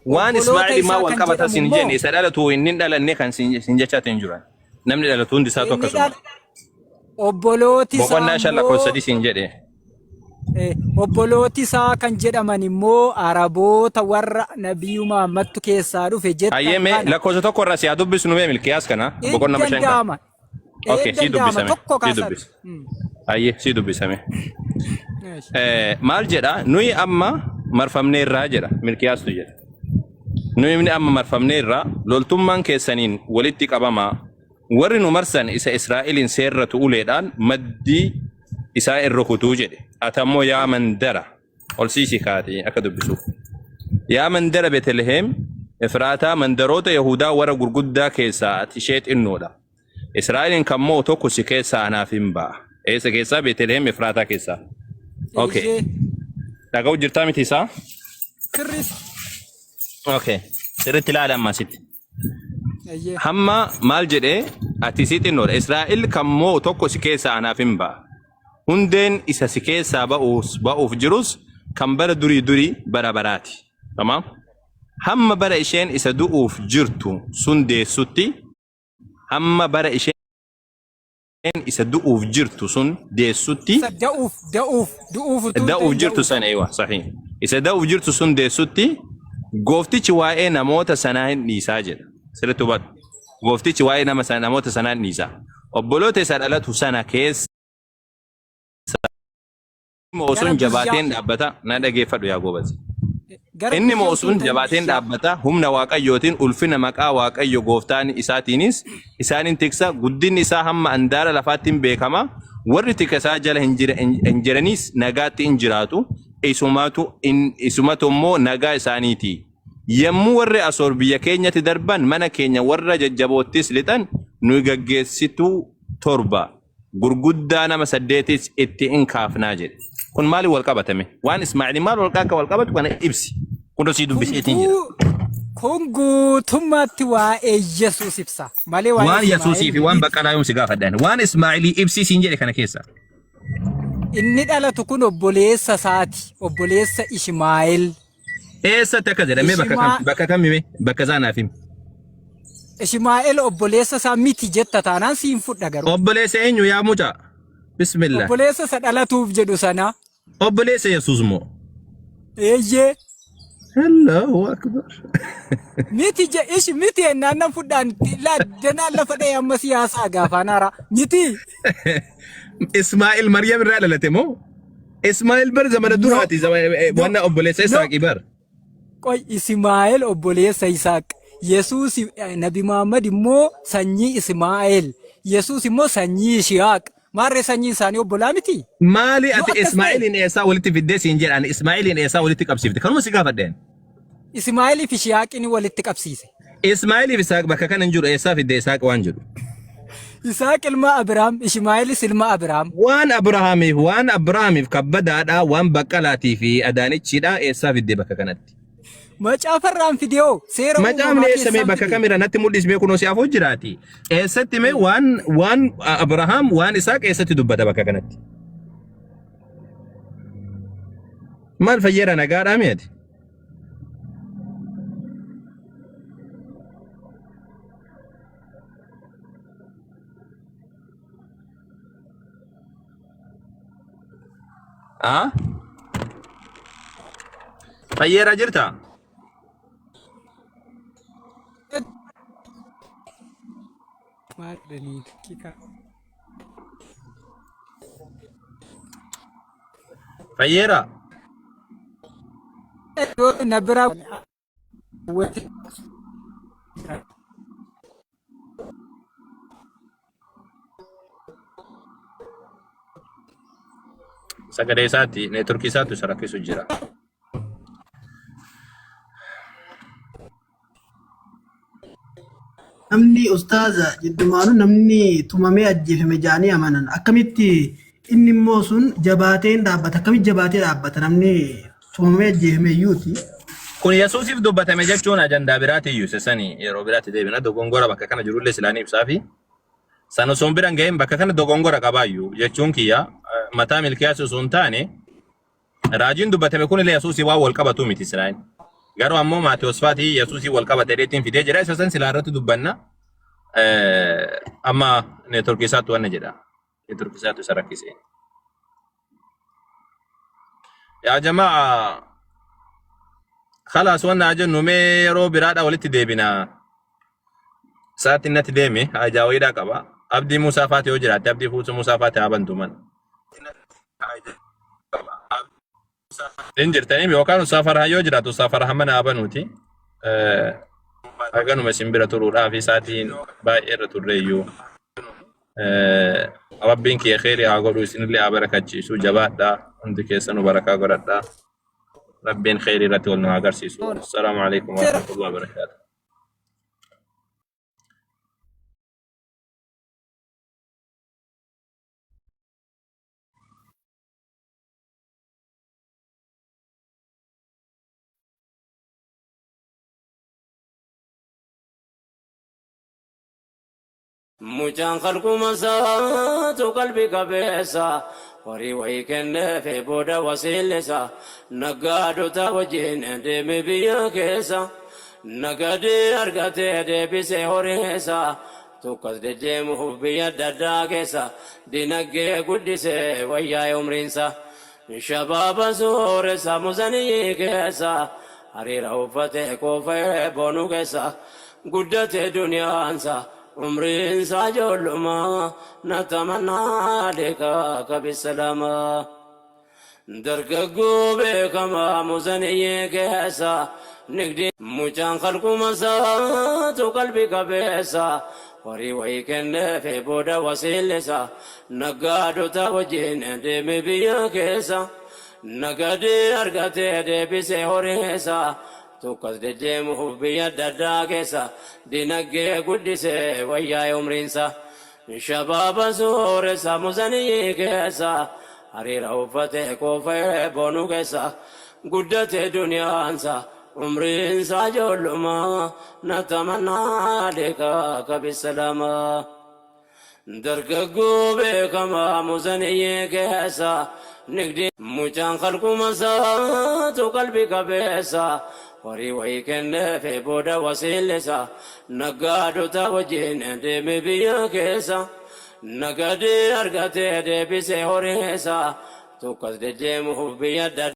Waan Ismaa'ilii maa wal qabataa siin jenne isa dhalatu inni dhalanne kan siin jechaatiin jiran. Namni dhalatu hundi isaatu akkasuma. Obbolooti isaa boqonnaa shan lakkoofsa siin jedhe. Obbolooti isaa kan jedhaman immoo Araboota warra Nabii Muhammadtu keessaa dhufe jettan. Ayyeme lakkoofsa tokko irraa si haa dubbisnu mee milkiyaas kana boqonnaa shan kana. Okay, si dubbisame. Si dubbisame. Ayyee si dubbisame. Maal jedha nuyi amma marfamnee irraa jedha milkiyaastu jedha. Nuyi amma marfamnee irraa loltummaan keessaniin walitti qabamaa warri nu marsan isa Israa'eliin seerratu uleedhaan maddii isaa irra kutuu jedhe. Atammoo yaa mandara ol siisi kaatee akka dubbisuuf. Yaa mandara Beetlehem Efraataa mandaroota Yahudaa warra gurguddaa keessaa ati ishee xinnoodha. Israa'eliin kan moo tokko si keessaa anaaf hin ba'a. Eessa keessaa Beetlehem Efraataa keessaa. Okay. Dhaga'u jirtaa miti isaa? Sirriitti. Okay. Sirriitti ilaala ammaa sitti. Hamma maal jedhee ati si xinnoodha. Israa'el kan moo tokko si keessaa anaaf hin ba'a. Hundeen isa si keessaa ba'uuf jirus kan bara durii bara baraati. Tamam? Hamma bara isheen isa du'uuf jirtu sun deessutti hamma bara isheen isa du'uuf jirtu sun deessutti da'uuf da'uuf jirtu san eewa sahih isa da'uuf jirtu sun deessutti gooftichi waa'ee namoota sanaa hin dhiisaa jedha sirriitti hubadhu gooftichi waa'ee namoota sanaa hin dhiisaa obboloota isa dhalatu sana keessa moosun jabaateen dhaabbata na dhageeffadhu yaa goobase inni moosun jabaateen dhaabbata humna waaqayyootiin ulfina maqaa waaqayyo gooftaan isaatiinis isaanin tiksa guddinni isaa hamma andaara lafaattiin beekama warri tiksaa jala hin jiraniis nagaatti hin jiraatu isumatu immoo nagaa isaaniiti yemmuu warri asoor biyya keenyatti darban mana keenya warra jajjaboottis lixan nu gaggeessitu torba gurguddaa nama 8 itti in kaafnaa jedhe kun maali wal qabatame waan Ismaa'eel maal wal qabatu kana ibsi kun dosii dubbiseetiin jira kun guutummaatti waa'ee Yesuus ibsa malee waan Yesuusii fi waan Baqqalaa yoom si gaafadhaan waan Ismaa'eel ibsi siin jedhe kana keessa inni dhalatu kun obboleessa isaati obboleessa Ishmaa'eel eessatti akka jedhamee bakka kamime bakka isaanaaf himi Ishmaa'eel obboleessa isaa miti jetta taanaan siin fudha garuu obboleessa eenyu yaa mucaa bismillah obboleessa isa dhalatuuf jedhu sana obboleessa Yesuus moo eeyyee Allahu akbar miti ennaan fudhaan danaan lafa dha'e amma siyaasaa gaafaanaara miti Ismaa'eel Maryam irraa dhalate moo Ismaa'eel bar zamana duraati wanna obboleessa Isaaqi bar qoy Ismaa'eel obboleessa Isaaq Yesuus Nabi Muhammad immoo sanyii Ismaa'eel Yesuus immoo sanyii Ishaaq maarree sanyii isaanii obbolaa miti maali ati Ismaa'eelin eessaa walitti fiddee siin jedhaan Ismaa'eelin eessaa walitti qabsiifte kanuma si gaafadheen Ismaa'eel fi Ishaaqin walitti qabsiise Ismaa'eel fi Isaaq bakka kana hin jiru eessaa fiddee Isaaq waan jedhu Isaaq ilma Abrahaam Ishmaa'eelis ilma Abrahaam waan Abrahaamiif kabbadaadha waan Baqqalaatii fi Adaanichidha eessaa fiddee bakka kanatti macaafarraan fideo seera macaafni eessamee bakka kamira natti mul'ismee kunoo si afoo jiraati eessatti mee waan Abrahaam waan Isaaq eessatti dubbata bakka kanatti maal fayyeera nagaadhaa meeti fayyeera jirta fayyeera nabira sagalee isaatti neetworkii isaatti isa rakkisu jira namni ustaaza jiddumaanu namni tumamee ajjeefame jaanii amanan akkamitti inni immoo sun jabaateen dhaabbata akkamitti jabaatee dhaabbata namni tumamee ajjeefame iyyuuti. kun Yesuusiif dubbatame jechuun ajandaa biraati iyyuu sesanii yeroo biraatti deebina dogongora bakka kana jirullee silaanii ibsaa fi san osoo biran ga'een bakka kana dogongora qabaayyuu jechuun kiyya mataa milkiyaas osoo hin taane raajiin dubbatame kun illee Yesuusii waan wal qabatu miti Israa'el. Garuu ammoo Maatiyos Faatii Yesuusii wal qabatee dheettiin fidee jira isa san silaa irratti dubbanna amma neetworkii isaatti wanna jedha neetworkii isaatti isa rakkisee yaa jamaa khalaas wanna ajennu mee yeroo biraadha walitti deebina sa'aatiin natti deeme ajaa'ibaadha qaba abdii Musaa Faatii yoo jiraatte abdii fuutu Musaa Faatii haa bantu man Injirtanii yookaan safara yoo jiraatu safara hamana abanuti aganuma simbira turuudhaaf isaatiin baay'ee irra turreeyyuu rabbiin kee khayrii haa godhu isinillee haa barakachiisu jabaadhaa hundi keessanuu barakaa godhadhaa rabbiin khayrii irratti wal nu agarsiisu assalaamu alaykum wa rahmatullahi wa barakaatuh Mucaan qalquma isaatu qalbii qabeessa horii wayii kenneefi booda wasiillisa naggaadota wajjin deeme biyya keessa nagadee argatee deebisee horiisa tokkos deddeemuuf biyya adda addaa keessa dinagdee guddisee wayyaa umriinsa shabaaba sooressa musanii keessa hariira uffatee koofee boonuu keessa guddate duniyaansa umriinsa ijoollummaa natamannaa deekaa kabisalamaa dargaggoo beekamaa musanii keessa nigdi mucaan qalquma isaatu qalbii qabeessa horii wayii kenneefi booda wasiillisa naggaadota wajjin deeme biyya keessa nagadee argatee deebisee horiisa tokkos deddeemuuf biyya adda addaa keessa dinagdee guddisee wayyaa umriinsa shabaaba sooressa musanii keessa hariira uffatee koofee boonuu keessa guddate duniyaansa umriinsa ijoollummaa natamannaa deekaa kabisalamaa dargaggoo beekamaa musanii keessa nigdi mucaan qalquma isaatu qalbii qabeessa horii wayii kenneefi booda wasiillisa naggaadota wajjin deeme biyya keessa nagadee argatee deebisee horiisa tokkos deddeemuuf biyya adda